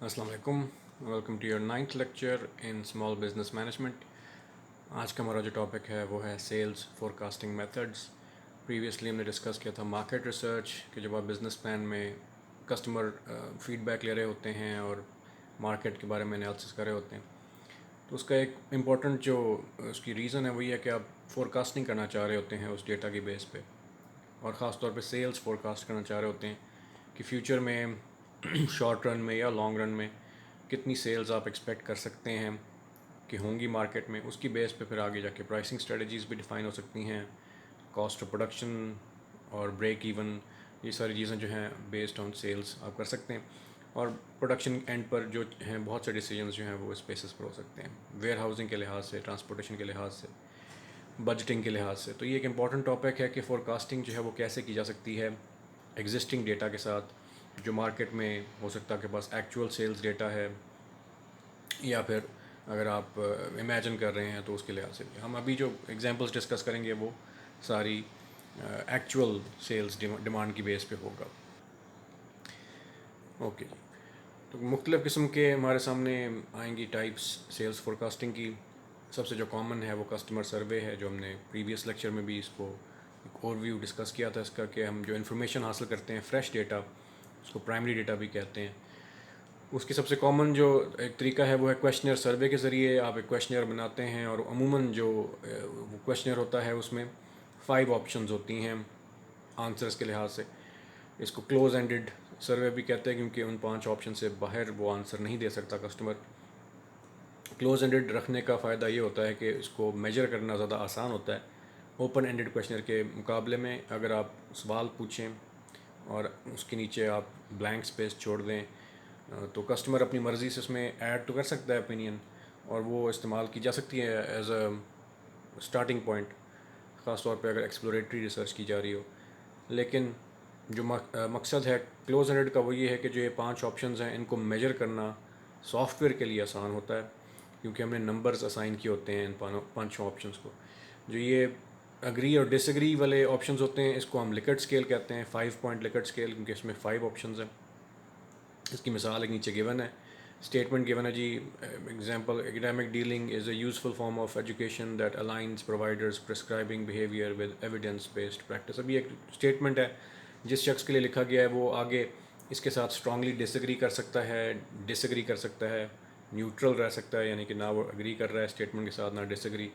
अस्सलाम वालेकुम। Welcome to your ninth lecture in small business management. आज का हमारा जो टॉपिक है वो है सेल्स फोरकास्टिंग मेथड्स। प्रीवियसली हमने डिस्कस किया था मार्केट रिसर्च कि जब आप बिज़नेस प्लान में कस्टमर फीडबैक ले रहे होते हैं और मार्केट के बारे में एनालिसिस कर रहे होते हैं, तो उसका एक इम्पॉर्टेंट जो उसकी रीज़न है वही है कि आप फोरकास्टिंग करना चाह रहे होते हैं उस डेटा की बेस पे, और ख़ास तौर पे सेल्स फोरकास्ट करना चाह रहे होते हैं कि फ्यूचर में शॉर्ट रन में या लॉन्ग रन में कितनी सेल्स आप एक्सपेक्ट कर सकते हैं कि होंगी मार्केट में। उसकी बेस पे फिर आगे जाके प्राइसिंग स्ट्रेटजीज़ भी डिफ़ाइन हो सकती हैं, कॉस्ट ऑफ प्रोडक्शन और ब्रेक इवन, ये सारी चीज़ें जो हैं बेस्ड ऑन सेल्स आप कर सकते हैं। और प्रोडक्शन एंड पर जो हैं बहुत से डिसीजंस जो हैं वो इस बेसिस पर हो सकते हैं, वेयर हाउसिंग के लिहाज से, ट्रांसपोर्टेशन के लिहाज से, बजटिंग के लिहाज से। तो ये एक इम्पॉर्टेंट टॉपिक है कि फोरकास्टिंग जो है वो कैसे की जा सकती है एग्जिस्टिंग डेटा के साथ, जो मार्केट में हो सकता है आपके पास एक्चुअल सेल्स डेटा है, या फिर अगर आप इमेजिन कर रहे हैं तो उसके लिहाज से भी। हम अभी जो एग्जांपल्स डिस्कस करेंगे वो सारी एक्चुअल सेल्स डिमांड की बेस पे होगा। ओके जी, तो मुख्तलिफ़ किस्म के हमारे सामने आएंगी टाइप्स सेल्स फोरकास्टिंग की। सबसे जो कॉमन है वो कस्टमर सर्वे है, जो हमने प्रीवियस लेक्चर में भी इसको एक ओवरव्यू डिस्कस किया था इसका, कि हम जो इन्फॉर्मेशन हासिल करते हैं फ्रेश डेटा, उसको प्राइमरी डेटा भी कहते हैं। उसकी सबसे कॉमन जो एक तरीका है वो है क्वेश्चनर सर्वे के ज़रिए। आप एक क्वेश्चनर बनाते हैं और अमूमन जो वो क्वेश्चनर होता है उसमें 5 ऑप्शंस होती हैं आंसर्स के लिहाज से। इसको क्लोज एंडेड सर्वे भी कहते हैं क्योंकि उन 5 ऑप्शन से बाहर वो आंसर नहीं दे सकता कस्टमर। क्लोज एंडेड रखने का फ़ायदा ये होता है कि इसको मेजर करना ज़्यादा आसान होता है ओपन एंडेड क्वेश्चनर के मुकाबले में। अगर आप सवाल पूछें और उसके नीचे आप ब्लैंक स्पेस छोड़ दें तो कस्टमर अपनी मर्ज़ी से उसमें ऐड तो कर सकता है ओपिनियन, और वो इस्तेमाल की जा सकती है एज अ स्टार्टिंग पॉइंट, ख़ास तौर पे अगर एक्सप्लोरेटरी रिसर्च की जा रही हो। लेकिन जो मकसद है क्लोज एंडेड का वो ये है कि जो ये 5 ऑप्शंस हैं इनको मेजर करना सॉफ्टवेयर के लिए आसान होता है क्योंकि हमने नंबर्स असाइन किए होते हैं इन 5 ऑप्शंस को। जो ये अग्री और डिसएग्री वाले ऑप्शंस होते हैं इसको हम लिकर्ट स्केल कहते हैं, 5 पॉइंट लिकर्ट स्केल, क्योंकि इसमें 5 ऑप्शंस हैं। इसकी मिसाल एक नीचे गिवन है, स्टेटमेंट गिवन है जी। Example, academic dealing is a useful form of education that aligns providers prescribing behaviour with evidence based practice. अभी एक स्टेटमेंट है जिस शख्स के लिए लिखा गया है वो आगे इसके साथ स्ट्रांगली डिसएग्री कर सकता है, डिसएग्री कर सकता है, न्यूट्रल रह सकता है, यानी कि ना वो एग्री कर रहा है स्टेटमेंट के साथ ना डिसएग्री,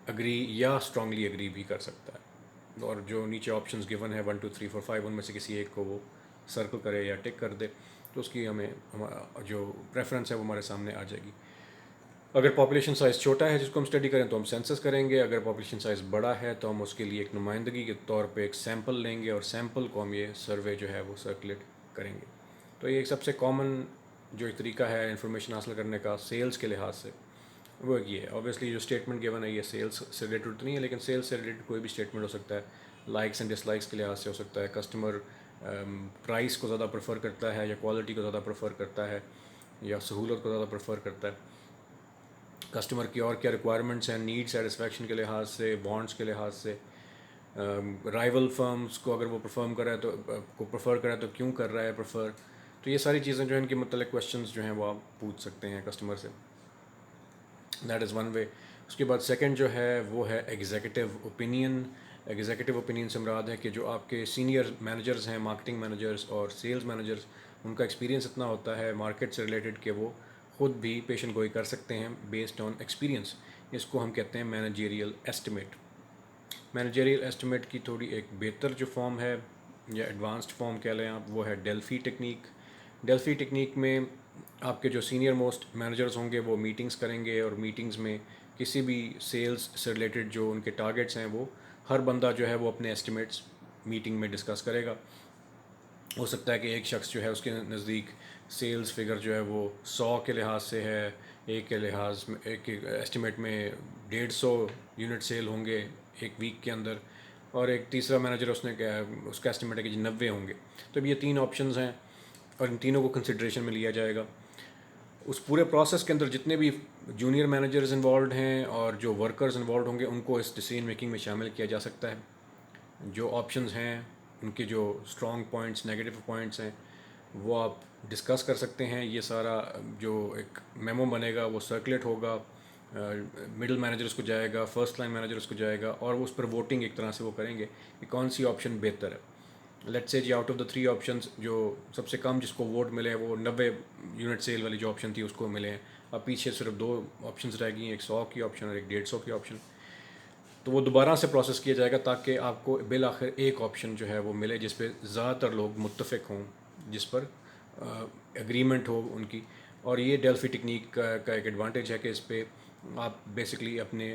एग्री या स्ट्रांगली एग्री भी कर सकता है। और जो नीचे ऑप्शंस गिवन है 1 2 3 4 5, उनमें से किसी एक को वो सर्कल करे या टिक कर दे तो उसकी हमें जो प्रेफरेंस है वो हमारे सामने आ जाएगी। अगर पॉपुलेशन साइज़ छोटा है जिसको हम स्टडी करें तो हम सेंसस करेंगे, अगर पॉपुलेशन साइज़ बड़ा है तो हम उसके लिए एक नुमाइंदगी के तौर पे एक सैंपल लेंगे और सैंपल को हम ये सर्वे जो है वो सर्कुलेट करेंगे। तो ये एक सबसे कॉमन जो एक तरीका है इंफॉर्मेशन हासिल करने का सेल्स के लिहाज से वो एक ये है। ऑब्वियसली जो स्टेटमेंट गिवन है ये सेल्स से रिलेटेड तो नहीं है, लेकिन सेल्स से रिलेटेड कोई भी स्टेटमेंट हो सकता है, लाइक्स एंड डिसलाइक्स के लिहाज से हो सकता है, कस्टमर प्राइस को ज़्यादा प्रेफर करता है या क्वालिटी को ज़्यादा प्रेफर करता है या सहूलत को ज़्यादा प्रेफर करता है, कस्टमर की और क्या रिक्वायरमेंट्स हैं नीड सेटिस्फेक्शन के लिहाज से, वांट्स के लिहाज से, राइवल फर्म्स को अगर वो परफॉर्म कर रहा है तो को प्रेफर कर रहा है तो क्यों कर रहा है प्रेफर। तो ये सारी चीज़ें जो है इनके मतलब क्वेश्चंस जो हैं वो आप पूछ सकते हैं कस्टमर से। That is one way. उसके बाद सेकंड जो है वो है एग्जीक्यूटिव ओपिनियन। एग्जीक्यूटिव ओपिनियन से मुराद है कि जो आपके सीनियर मैनेजर्स हैं, मार्केटिंग मैनेजर्स और सेल्स मैनेजर्स, उनका एक्सपीरियंस इतना होता है मार्केट से रिलेटेड कि वो ख़ुद भी पेशन गोई कर सकते हैं बेस्ड ऑन एक्सपीरियंस। इसको हम कहते हैं मैनेजरियल एस्टिमेट। मैनेजरियल एस्टिमेट की थोड़ी एक बेहतर जो फॉर्म है या एडवांस्ड फॉर्म कह लें आप, वो है डेल्फी टेक्निक। डेल्फी टेक्निक में आपके जो सीनियर मोस्ट मैनेजर्स होंगे वो मीटिंग्स करेंगे और मीटिंग्स में किसी भी सेल्स से रिलेटेड जो उनके टारगेट्स हैं वो हर बंदा जो है वो अपने एस्टिमेट्स मीटिंग में डिस्कस करेगा। हो सकता है कि एक शख्स जो है उसके नज़दीक सेल्स फिगर जो है वो 100 के लिहाज से है, एक के लिहाज में एक एस्टिमेट में 150 यूनिट सेल होंगे एक वीक के अंदर, और एक तीसरा मैनेजर उसने क्या उसका एस्टिमेट है कि 90 होंगे। तो अब ये 3 ऑप्शंस हैं और इन तीनों को कंसिड्रेशन में लिया जाएगा। उस पूरे प्रोसेस के अंदर जितने भी जूनियर मैनेजर्स इन्वॉल्व हैं और जो वर्कर्स इन्वॉल्व होंगे उनको इस डिसीजन मेकिंग में शामिल किया जा सकता है। जो ऑप्शंस हैं उनके जो स्ट्रॉन्ग पॉइंट्स, नेगेटिव पॉइंट्स हैं, वो आप डिस्कस कर सकते हैं। ये सारा जो एक मेमो बनेगा वो सर्कुलेट होगा, मिडिल मैनेजर्स को जाएगा, फर्स्ट लाइन मैनेजर्स को जाएगा, और वो उस पर वोटिंग एक तरह से वो करेंगे कि कौन सी ऑप्शन बेहतर है। लेट्स से जी आउट ऑफ द 3 ऑप्शंस जो सबसे कम जिसको वोट मिले वो 90 यूनिट सेल वाली जो ऑप्शन थी उसको मिले हैं। अब पीछे सिर्फ 2 ऑप्शंस रह गई हैं, एक 100 की ऑप्शन और एक 150 की ऑप्शन। तो वो दोबारा से प्रोसेस किया जाएगा ताकि आपको बिल आखिर एक ऑप्शन जो है वो मिले जिस पे ज़्यादातर लोग मुत्तफ़िक हों, जिस पर एग्रीमेंट हो उनकी। और ये डेल्फी टेक्निक का एक एडवांटेज है कि इस पे आप बेसिकली अपने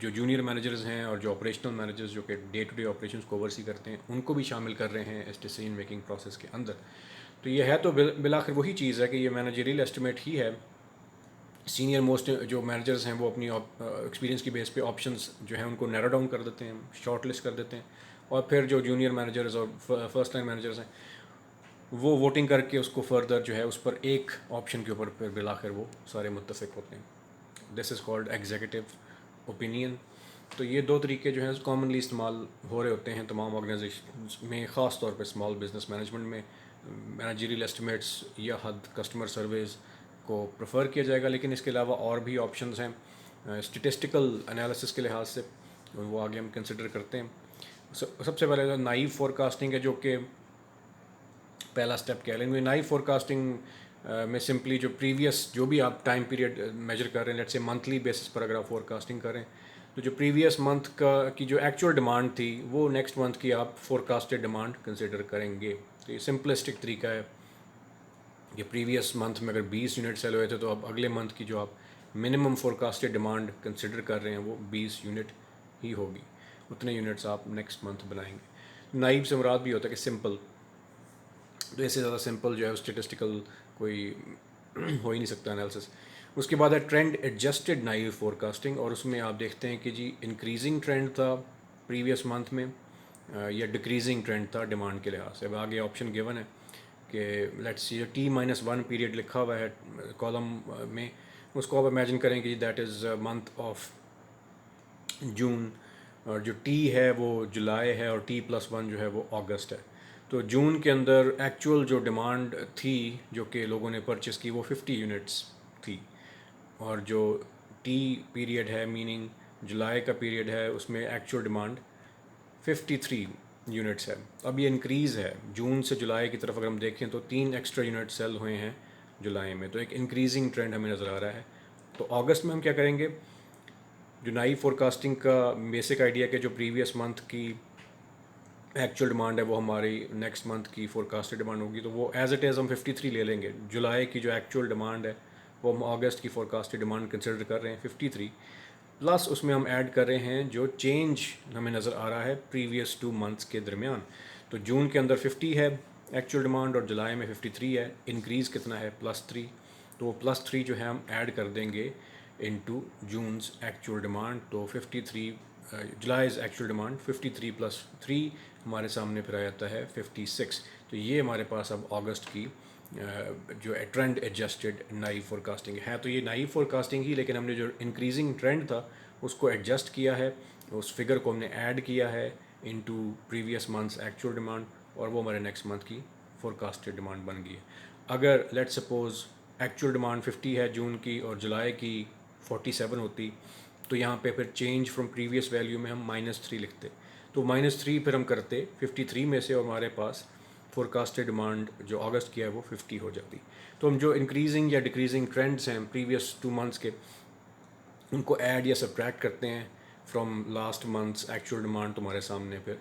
जो जूनियर मैनेजर्स हैं और जो ऑपरेशनल मैनेजर्स जो कि डे टू डे ऑपरेशंस को ओवरसी करते हैं उनको भी शामिल कर रहे हैं इस डिसीजन मेकिंग प्रोसेस के अंदर। तो ये है तो बिल आखिर वही चीज़ है कि ये मैनेजरियल एस्टिमेट ही है। सीनियर मोस्ट जो मैनेजर्स हैं वो अपनी एक्सपीरियंस की बेस पे ऑप्शंस जो है उनको नैरो डाउन कर देते हैं, शॉर्ट लिस्ट कर देते हैं, और फिर जो जूनियर मैनेजर्स और फर्स्ट लाइन मैनेजर्स हैं वो वोटिंग करके उसको फर्दर जो है उस पर एक ऑप्शन के ऊपर फिर बिल आखिर वो सारे मुत्तफिक होते हैं। This is called executive opinion. तो ये 2 तरीके जो हैं कॉमनली इस्तेमाल हो रहे होते हैं तमाम ऑर्गेनाइजेशन में, ख़ास तौर पे स्मॉल बिजनेस मैनेजमेंट में। मैनेजरियल एस्टिमेट्स या हद कस्टमर सर्वेज़ को प्रेफर किया जाएगा, लेकिन इसके अलावा और भी ऑप्शंस हैं स्टेटिस्टिकल एनालिसिस के लिहाज से, वो आगे हम कंसिडर करते हैं। सबसे पहले तो नाइव फोरकास्टिंग है, जो कि पहला स्टेप कह लेंगे। नाइव फोरकास्टिंग में सिंपली जो प्रीवियस जो भी आप टाइम पीरियड मेजर कर रहे हैं, लेट्स से मंथली बेसिस पर अगर आप फोरकास्टिंग करें तो जो प्रीवियस मंथ का की जो एक्चुअल डिमांड थी वो नेक्स्ट मंथ की आप फोरकास्टेड डिमांड कंसिडर करेंगे। तो ये सिंपलिस्टिक तरीका है कि प्रीवियस मंथ में अगर 20 यूनिट सेल हुए थे तो अब अगले मंथ की जो आप मिनिमम फोरकास्टेड डिमांड कंसिडर कर रहे हैं वो 20 यूनिट ही होगी, उतने यूनिट्स आप नेक्स्ट मंथ बनाएंगे। नाइव से मुराद भी होता है कि सिंपल, तो इससे ज़्यादा सिंपल जो है स्टेटिस्टिकल कोई हो ही नहीं सकता एनालिसिस। उसके बाद है ट्रेंड एडजस्टेड नाइव फोरकास्टिंग, और उसमें आप देखते हैं कि जी इंक्रीजिंग ट्रेंड था प्रीवियस मंथ में या डिक्रीजिंग ट्रेंड था डिमांड के लिहाज से। अब आगे ऑप्शन गिवन है कि लेट्स सी T-1 पीरियड लिखा हुआ है कॉलम में, उसको आप इमेजिन करें कि that is month of June, और जो T है वो जुलाई है और T+1 जो है वो अगस्त है। तो जून के अंदर एक्चुअल जो डिमांड थी जो कि लोगों ने परचेस की वो 50 यूनिट्स थी, और जो टी पीरियड है मीनिंग जुलाई का पीरियड है उसमें एक्चुअल डिमांड 53 यूनिट्स है। अब ये इंक्रीज़ है जून से जुलाई की तरफ, अगर हम देखें तो 3 एक्स्ट्रा यूनिट सेल हुए हैं जुलाई में, तो एक इंक्रीजिंग ट्रेंड हमें नज़र आ रहा है। तो अगस्त में हम क्या करेंगे, जो नाइव फोरकास्टिंग का बेसिक आइडिया कि जो प्रीवियस मंथ की एक्चुअल डिमांड है वो हमारी नेक्स्ट मंथ की फोरकास्टेड डिमांड होगी, तो वो एज इट इज़ हम 53 ले लेंगे। जुलाई की जो एक्चुअल डिमांड है वो हम अगस्त की फोरकास्टेड डिमांड कंसिडर कर रहे हैं 53, प्लस उसमें हम ऐड कर रहे हैं जो चेंज हमें नज़र आ रहा है प्रीवियस 2 मंथ्स के दरमियान। तो जून के अंदर 50 है एक्चुअल डिमांड और जुलाई में 53 है, इंक्रीज़ कितना है +3, तो वो +3 जो है हम ऐड कर देंगे इनटू जून्स एक्चुअल डिमांड। तो 53 जुलाईज एक्चुअल डिमांड 53 + 3 हमारे सामने फिर आ जाता है 56। तो ये हमारे पास अब अगस्त की जो ट्रेंड एडजस्टेड नाइव फोरकास्टिंग है। तो ये नाइव फोरकास्टिंग ही, लेकिन हमने जो इंक्रीजिंग ट्रेंड था उसको एडजस्ट किया है, उस फिगर को हमने ऐड किया है into previous months actual demand, और वो हमारे नेक्स्ट मंथ की फोरकास्टेड डिमांड बन गई है। अगर लेट्स सपोज एक्चुअल डिमांड 50 है जून की और जुलाई की 47 होती, तो यहाँ पे फिर चेंज फ्रॉम प्रीवियस वैल्यू में हम -3 लिखते, तो -3 फिर हम करते 53 में से, और हमारे पास फोरकास्टेड डिमांड जो अगस्त की है वो 50 हो जाती। तो हम जो इंक्रीजिंग या डिक्रीजिंग ट्रेंड्स हैं प्रीवियस 2 मंथ्स के उनको ऐड या सब्ट्रैक्ट करते हैं from last months actual demand, तुम्हारे सामने फिर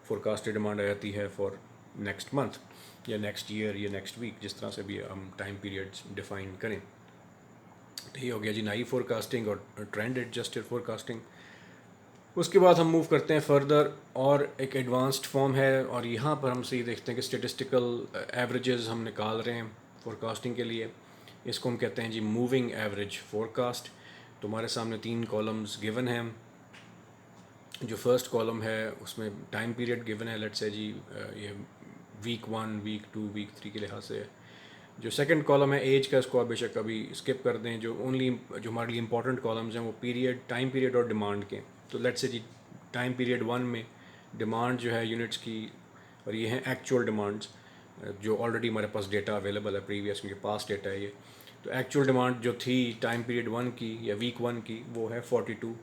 फोरकास्टेड डिमांड आ जाती है फॉर नेक्स्ट मंथ या नेक्स्ट ईयर या नेक्स्ट वीक, जिस तरह से भी हम टाइम पीरियड्स डिफाइन करें। तो ये हो गया जी नाइव फोरकास्टिंग और ट्रेंड एडजस्टेड फोरकास्टिंग। उसके बाद हम मूव करते हैं फर्दर, और एक एडवांस्ड फॉर्म है, और यहाँ पर हम सही देखते हैं कि स्टेटिस्टिकल एवरेजेस हम निकाल रहे हैं फोरकास्टिंग के लिए। इसको हम कहते हैं जी मूविंग एवरेज फोरकास्ट। तो हमारे सामने 3 कॉलम्स गिवन हैं। जो फर्स्ट कॉलम है उसमें टाइम पीरियड गिवन है, लेट्स से जी ये वीक 1, वीक 2, वीक 3 के लिहाज से। जो सेकंड कॉलम है एज का, इसको आप बेशक अभी स्किप कर दें। जो हमारे लिए इंपॉर्टेंट कॉलम्स हैं वो पीरियड, टाइम पीरियड और डिमांड के। तो let's say ji time period 1 में डिमांड जो है यूनिट्स की, और ये हैं एक्चुअल डिमांड्स, जो ऑलरेडी हमारे पास डेटा अवेलेबल है प्रीवियस, क्योंकि पास डेटा है ये। तो एक्चुअल डिमांड जो थी टाइम पीरियड 1 की या वीक 1 की वो है 42,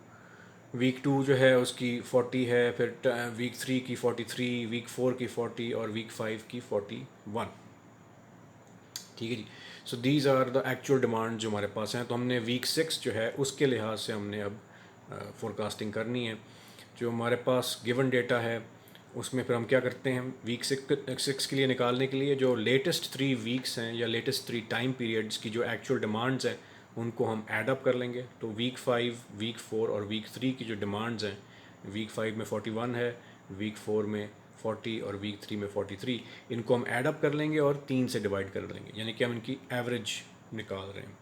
वीक 2 जो है उसकी 40 है, फिर वीक 3 की 43, वीक 4 की 40 और वीक 5 की 41। ठीक है जी। So these are the actual demand जो हमारे पास हैं। तो हमने वीक 6 जो है उसके लिहाज से हमने अब फोरकास्टिंग करनी है। जो हमारे पास गिवन डेटा है उसमें फिर हम क्या करते हैं, वीक 6 के लिए निकालने के लिए जो लेटेस्ट 3 वीक्स हैं या लेटेस्ट 3 टाइम पीरियड्स की जो एक्चुअल डिमांड्स हैं उनको हम ऐड अप कर लेंगे। तो वीक 5, वीक 4 और वीक 3 की जो डिमांड्स हैं, वीक 5 में 41 है, वीक 4 में 40 और वीक 3 में 43, इनको हम ऐड अप कर लेंगे और 3 से डिवाइड कर लेंगे, यानी कि हम इनकी एवरेज निकाल रहे हैं।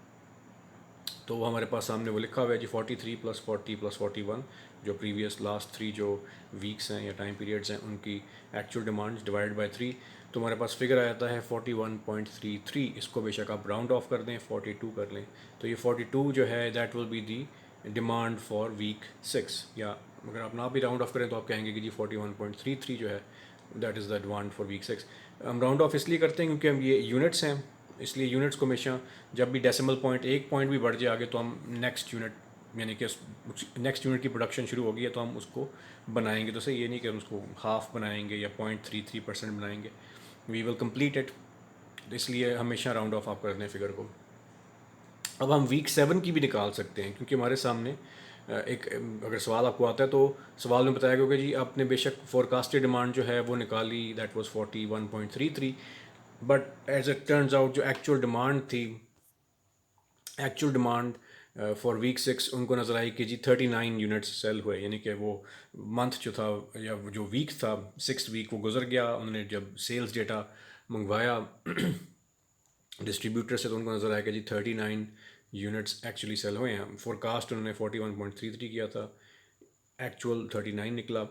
तो वो हमारे पास सामने वो लिखा हुआ है जी 43 + 40 + 41, जो प्रीवियस लास्ट 3 जो वीक्स हैं या टाइम पीरियड्स हैं उनकी एक्चुअल डिमांड्स डिवाइड बाय 3। तो हमारे पास फिगर आ जाता है 41.33। इसको बेशक आप राउंड ऑफ कर दें, 42 कर लें, तो ये 42 जो है that will be the demand for week 6। या अगर आप ना भी राउंड ऑफ करें तो आप कहेंगे कि जी 41.33 जो है that is the demand for week 6। हम राउंड ऑफ इसलिए करते हैं क्योंकि हम ये यूनिट्स हैं, इसलिए यूनिट्स को हमेशा जब भी डेसिमल पॉइंट एक पॉइंट भी बढ़ जाए आगे तो हम नेक्स्ट यूनिट, यानी कि नेक्स्ट यूनिट की प्रोडक्शन शुरू होगी है तो हम उसको बनाएंगे। तो सही ये नहीं कि हम उसको हाफ बनाएंगे या 0.33% बनाएंगे, वी विल कंप्लीट इट। इसलिए हमेशा राउंड ऑफ आप कर दें फिगर को। अब हम वीक 7 की भी निकाल सकते हैं, क्योंकि हमारे सामने एक अगर सवाल आपको आता है तो सवाल में बताया गया कि जी आपने बेशक फोरकास्टेड डिमांड जो है वो निकाली, that was 41.33, but as it turns out जो एक्चुअल डिमांड थी, एक्चुअल डिमांड फॉर वीक 6 उनको नज़र आई कि जी 39 यूनिट्स सेल हुए, यानी कि वो मंथ जो था या वो जो वीक था 6th वीक वो गुजर गया। उन्होंने जब सेल्स डेटा मंगवाया डिस्ट्रीब्यूटर से तो उनको नज़र आया कि जी 39 यूनिट्स एक्चुअली सेल हुए हैं। फोरकास्ट उन्होंने 41.33 किया था, एक्चुअल 39 निकला।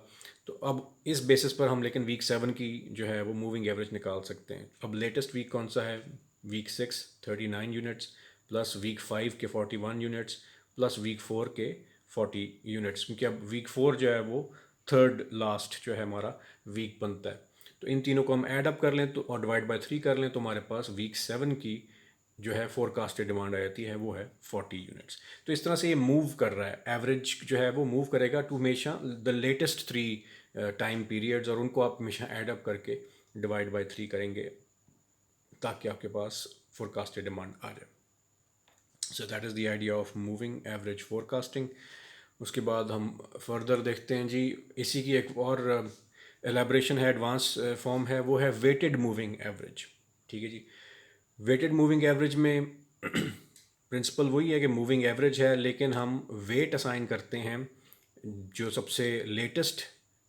तो अब इस बेसिस पर हम लेकिन वीक 7 की जो है वो मूविंग एवरेज निकाल सकते हैं। अब लेटेस्ट वीक कौन सा है, वीक 6 39 यूनिट्स प्लस वीक 5 के 41 यूनिट्स प्लस वीक 4 के 40 यूनिट्स, क्योंकि अब वीक 4 जो है वो थर्ड लास्ट जो है हमारा वीक बनता है। तो इन तीनों को हम ऐड अप कर लें तो और डिवाइड बाय 3 कर लें तो हमारे पास वीक 7 की जो है फोरकास्टेड डिमांड आ जाती है वो है 40 यूनिट्स। तो इस तरह से ये मूव कर रहा है, एवरेज जो है वो मूव करेगा टू हमेशा द लेटेस्ट 3 टाइम पीरियड्स, और उनको आप हमेशा ऐड अप करके डिवाइड बाय 3 करेंगे ताकि आपके पास फोरकास्टेड डिमांड आ जाए। सो that is the idea of moving average forecasting. उसके बाद हम फर्दर देखते हैं जी, इसी की एक और एलेब्रेशन है, एडवांस फॉर्म है, वो है वेटेड मूविंग एवरेज। ठीक है जी। वेटेड मूविंग एवरेज में प्रिंसिपल वही है कि मूविंग एवरेज है, लेकिन हम वेट असाइन करते हैं, जो सबसे लेटेस्ट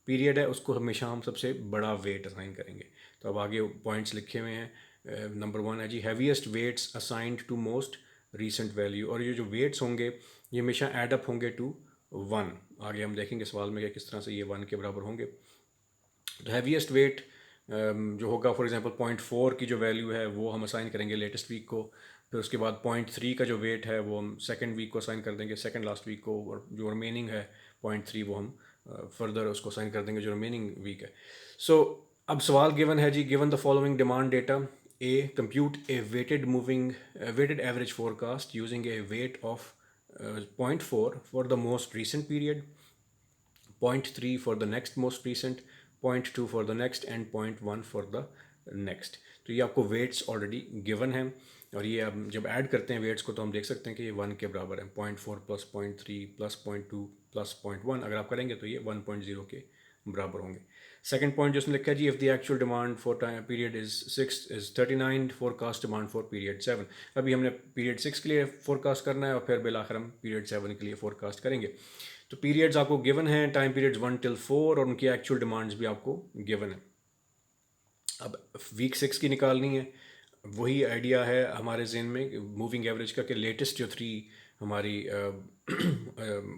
पीरियड है उसको हमेशा हम सबसे बड़ा वेट असाइन करेंगे। तो अब आगे पॉइंट्स लिखे हुए हैं। नंबर 1 है जी heaviest weights assigned to most recent value, और ये जो वेट्स होंगे ये हमेशा एड अप होंगे टू 1। आगे हम देखेंगे सवाल में कि किस तरह से ये 1 के बराबर होंगे। तो हैवीएस्ट वेट जो होगा फॉर एग्जांपल 0.4 की जो वैल्यू है वो हम असाइन करेंगे लेटेस्ट वीक को। फिर उसके बाद 0.3 का जो वेट है वो हम सेकंड वीक को असाइन कर देंगे, सेकंड लास्ट वीक को, और जो रिमेनिंग है 0.3 वो हम फर्दर उसको असाइन कर देंगे जो रिमेनिंग वीक है। सो अब सवाल गिवन है जी, given the following demand data, a compute a weighted average forecast using a weight of 0.4 for the most recent period, 0.3 for the next most recent, 0.2 for the next and 0.1 for the next। तो ये आपको weights already given हैं, और ये अब जब add करते हैं वेट्स को तो हम देख सकते हैं कि ये 1 के बराबर है। 0.4 प्लस 0.3 प्लस 0.2 प्लस 0.1 अगर आप करेंगे तो ये 1.0 के बराबर होंगे। सेकंड पॉइंट जो उसने लिखा है जी, if the actual demand for period is 6 is 39, forecast demand for period 7। अभी हमने पीरियड 6 के लिए फोरकास्ट करना है और फिर बिलाखिर हम पीरियड 7 के लिए फोरकास्ट करेंगे। तो पीरियड्स आपको गिवन हैं, टाइम पीरियड्स 1 till 4, और उनकी एक्चुअल डिमांड्स भी आपको गिवन है। अब वीक 6 की निकालनी है, वही आइडिया है हमारे जहन में मूविंग एवरेज का कि लेटेस्ट जो 3 हमारी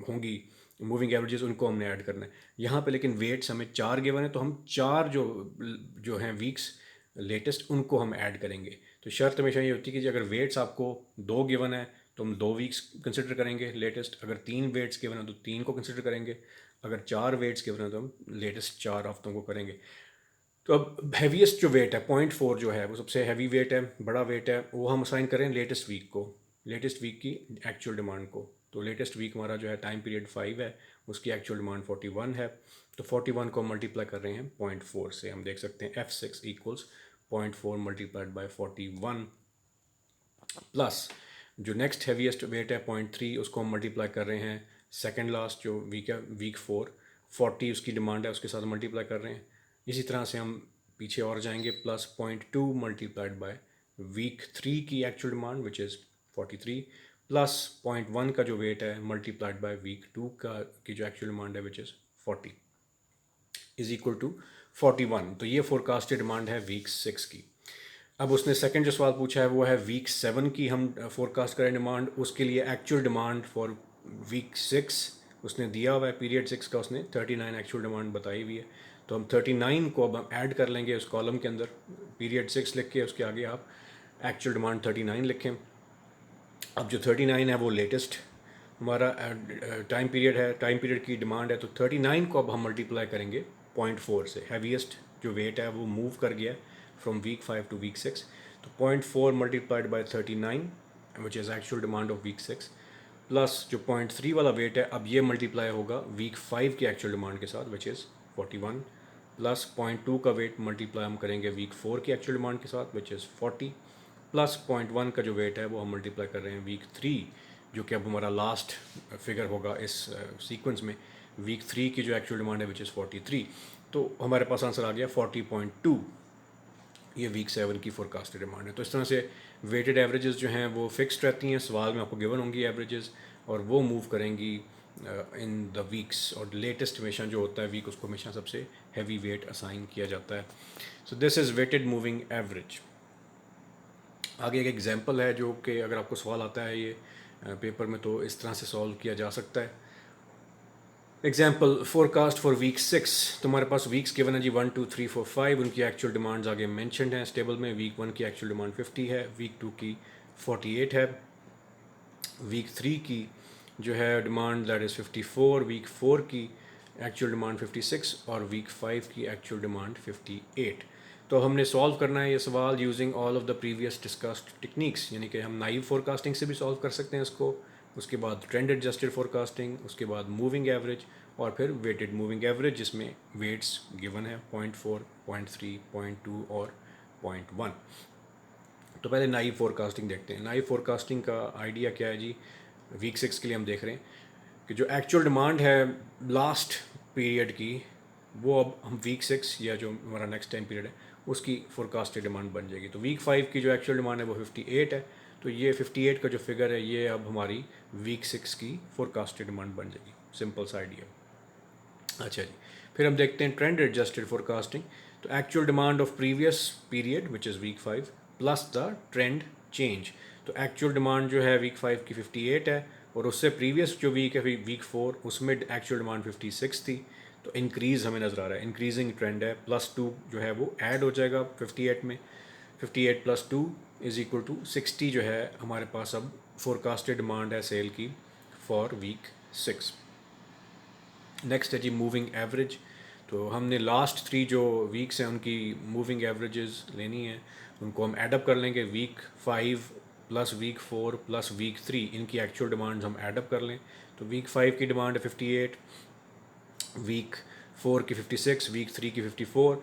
होंगी मूविंग एवरेजेस उनको हमने ऐड करना है यहाँ पे। लेकिन वेट्स हमें 4 गिवन है तो हम 4 जो हैं वीक्स लेटेस्ट उनको हम ऐड करेंगे। तो शर्त हमेशा ये होती है कि अगर वेट्स आपको 2 गिवन है तो हम 2 वीक्स कंसिडर करेंगे लेटेस्ट, अगर 3 वेट्स गिवन है तो 3 को कंसिडर करेंगे, अगर 4 वेट्स गिवन है तो हम लेटेस्ट 4 हफ्तों को करेंगे। तो अब हैवीएस्ट जो वेट है 0.4 जो है वो सबसे हैवी वेट है, बड़ा वेट है, वो हम असाइन करें लेटेस्ट वीक को, लेटेस्ट वीक की एक्चुअल डिमांड को। तो लेटेस्ट वीक हमारा जो है टाइम पीरियड 5 है, उसकी एक्चुअल डिमांड 41 है। तो 41 को मल्टीप्लाई कर रहे हैं 0.4 से, हम देख सकते हैं F6 equals 0.4 multiplied by 41 plus जो नेक्स्ट हैवीएस्ट वेट है 0.3, उसको हम मल्टीप्लाई कर रहे हैं सेकेंड लास्ट जो वीक है वीक 4, 40 उसकी डिमांड है, उसके साथ मल्टीप्लाई कर रहे हैं। इसी तरह से हम पीछे और जाएंगे, प्लस 0.2 मल्टीप्लाइड बाय वीक 3 की actual demand which is 43 plus 0.1 का जो वेट है मल्टीप्लाइड बाय वीक 2 का की जो एक्चुअल डिमांड है which is 40 is equal to 41। तो ये फोरकास्टेड डिमांड है वीक 6 की। अब उसने सेकंड जो सवाल पूछा है वो है वीक 7 की हम फोरकास्ट करें डिमांड, उसके लिए एक्चुअल डिमांड फॉर वीक 6 उसने दिया हुआ है, पीरियड 6 का उसने 39 एक्चुअल डिमांड बताई हुई है। तो हम 39 को अब हम ऐड कर लेंगे उस कॉलम के अंदर, पीरियड 6 लिख के उसके आगे आप एक्चुअल डिमांड 39 लिखें। अब जो 39 है वो लेटेस्ट हमारा टाइम पीरियड है, टाइम पीरियड की डिमांड है। तो 39 को अब हम मल्टीप्लाई करेंगे 0.4 से, हैवीएस्ट जो वेट है वो मूव कर गया फ्रॉम वीक 5 टू वीक 6। तो 0.4 multiplied by 39 which is actual demand of week 6 plus जो 0.3 वाला वेट है अब ये मल्टीप्लाई होगा वीक 5 की एक्चुअल डिमांड के साथ विच इज़ 41 प्लस 0.2 का वेट मल्टीप्लाई हम करेंगे वीक 4 की एक्चुअल डिमांड के साथ विच इज़ 40 प्लस 0.1 का जो वेट है वो हम मल्टीप्लाई कर रहे हैं वीक 3 जो कि अब हमारा लास्ट फिगर होगा इस सीक्वेंस में, वीक 3 की जो एक्चुअल डिमांड है विच इज़ 43। तो हमारे पास आंसर आ गया 40.2, ये वीक 7 की फोरकास्टेड डिमांड है। तो इस तरह से वेटेड एवरेजेस जो हैं वो फिक्स्ड रहती हैं, सवाल में आपको गिवन होंगी एवरेजेस और वो मूव करेंगी इन द वीक्स, और लेटेस्ट हमेशा जो होता है वीक उसको हमेशा सबसे हैवी वेट असाइन किया जाता है। So this is weighted moving average. आगे एक एग्जांपल है जो कि अगर आपको सवाल आता है ये पेपर में तो इस तरह से सॉल्व किया जा सकता है। एग्जाम्पल फोरकास्ट फॉर वीक 6, तो हमारे पास वीक्स गिवन है जी 1 2 3 4 5, उनकी एक्चुअल डिमांड्स आगे मेंशन्ड हैं टेबल में। वीक 1 की एक्चुअल डिमांड 50 है, वीक 2 की 48 है, वीक 3 की जो है डिमांड दैट इज़ 54, वीक 4 की एक्चुअल डिमांड 56 और वीक 5 की एक्चुअल डिमांड 58। तो हमने सॉल्व करना है ये सवाल using all of the previous discussed techniques, यानी कि हम नाइव फोरकास्टिंग से भी सॉल्व कर सकते हैं इसको, उसके बाद ट्रेंड एडजस्टेड फोरकास्टिंग, उसके बाद मूविंग एवरेज और फिर वेटेड मूविंग एवरेज जिसमें वेट्स गिवन है 0.4, 0.3, 0.2 और 0.1। तो पहले नाइव फोरकास्टिंग देखते हैं। नाइव फोरकास्टिंग का आइडिया क्या है जी, वीक 6 के लिए हम देख रहे हैं कि जो एक्चुअल डिमांड है लास्ट पीरियड की वो अब हम वीक 6 या जो हमारा नेक्स्ट टाइम पीरियड है उसकी फोरकास्टेड डिमांड बन जाएगी। तो वीक 5 की जो एक्चुअल डिमांड है वो 58 है, तो ये 58 का जो फिगर है ये अब हमारी वीक 6 की फोरकास्टेड डिमांड बन जाएगी। सिंपल सा आइडिया। अच्छा जी, फिर हम देखते हैं ट्रेंड एडजस्टेड फोरकास्टिंग। तो actual demand of previous period which is week 5 plus the trend change. तो एक्चुअल डिमांड जो है वीक 5 की 58 है और उससे प्रीवियस जो वीक है वीक 4 उसमें एक्चुअल डिमांड 56 थी। तो इंक्रीज़ हमें नज़र आ रहा है, इंक्रीजिंग ट्रेंड है, +2 जो है वो ऐड हो जाएगा 58 में। 58 + 2 इज़ इक्वल टू 60 जो है हमारे पास अब फोरकास्टेड डिमांड है सेल की फॉर वीक 6। नेक्स्ट है जी मूविंग एवरेज। तो हमने लास्ट 3 जो वीक्स हैं उनकी मूविंग एवरेजेस लेनी है, उनको हम एडअप कर लेंगे। Week 5 plus week 4 plus week 3 इनकी एक्चुअल डिमांड्स हम एडअप कर लें। तो वीक 5 की डिमांड है 58, वीक 4 की 56, वीक 3 की 54,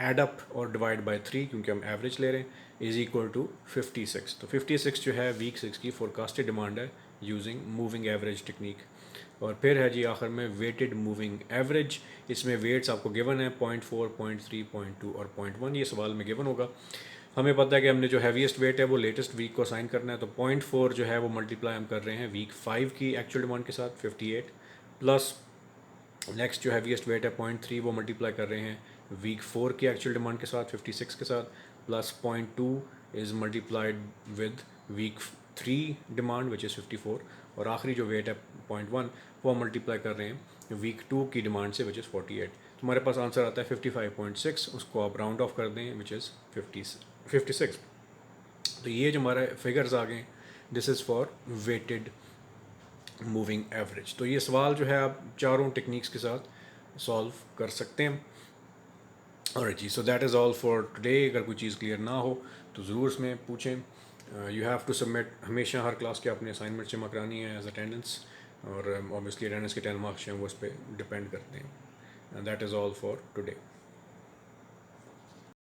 एडअप और डिवाइड बाय 3 क्योंकि हम एवरेज ले रहे हैं इज़ इक्वल टू 56। तो 56 जो है वीक 6 की फोरकास्टेड डिमांड है यूजिंग मूविंग एवरेज टेक्निक। और फिर है जी आखिर में वेटेड मूविंग एवरेज, इसमें वेट्स आपको गिवन है 0.4, 0.3, 0.2 और 0.1, ये सवाल में गिवन होगा। हमें पता है कि हमने जो हैवीएस्ट वेट है वो लेटेस्ट वीक को असाइन करना है। तो 0.4 जो है वो मल्टीप्लाई हम कर रहे हैं वीक 5 की एक्चुअल डिमांड के साथ 58 प्लस नेक्स्ट जो हैवीएस्ट वेट है 0.3 वो मल्टीप्लाई कर रहे हैं वीक 4 की एक्चुअल डिमांड के साथ 56 के साथ plus 0.2 is multiplied with week 3 demand which is 54 और आखिरी जो वेट है 0.1 वो हम मल्टीप्लाई कर रहे हैं वीक 2 की डिमांड से विच इज़ 48। तो हमारे पास आंसर आता है 55.6, उसको आप राउंड ऑफ कर दें विच इज़ 56। तो ये जो हमारे फिगर्स आ गए this is for weighted moving average. तो ये सवाल जो है आप चारों टेक्निक्स के साथ सॉल्व कर सकते हैं। और जी, so that is all for today. अगर कोई चीज़ क्लियर ना हो तो ज़रूर इसमें पूछें। यू हैव टू सबमिट, हमेशा हर क्लास के अपने असाइनमेंट जमा करानी है एज अटेंडेंस, और ऑब्वियसली अटेंडेंस के 10 मार्क्स हैं वो इस पर डिपेंड करते हैं। That is all for today.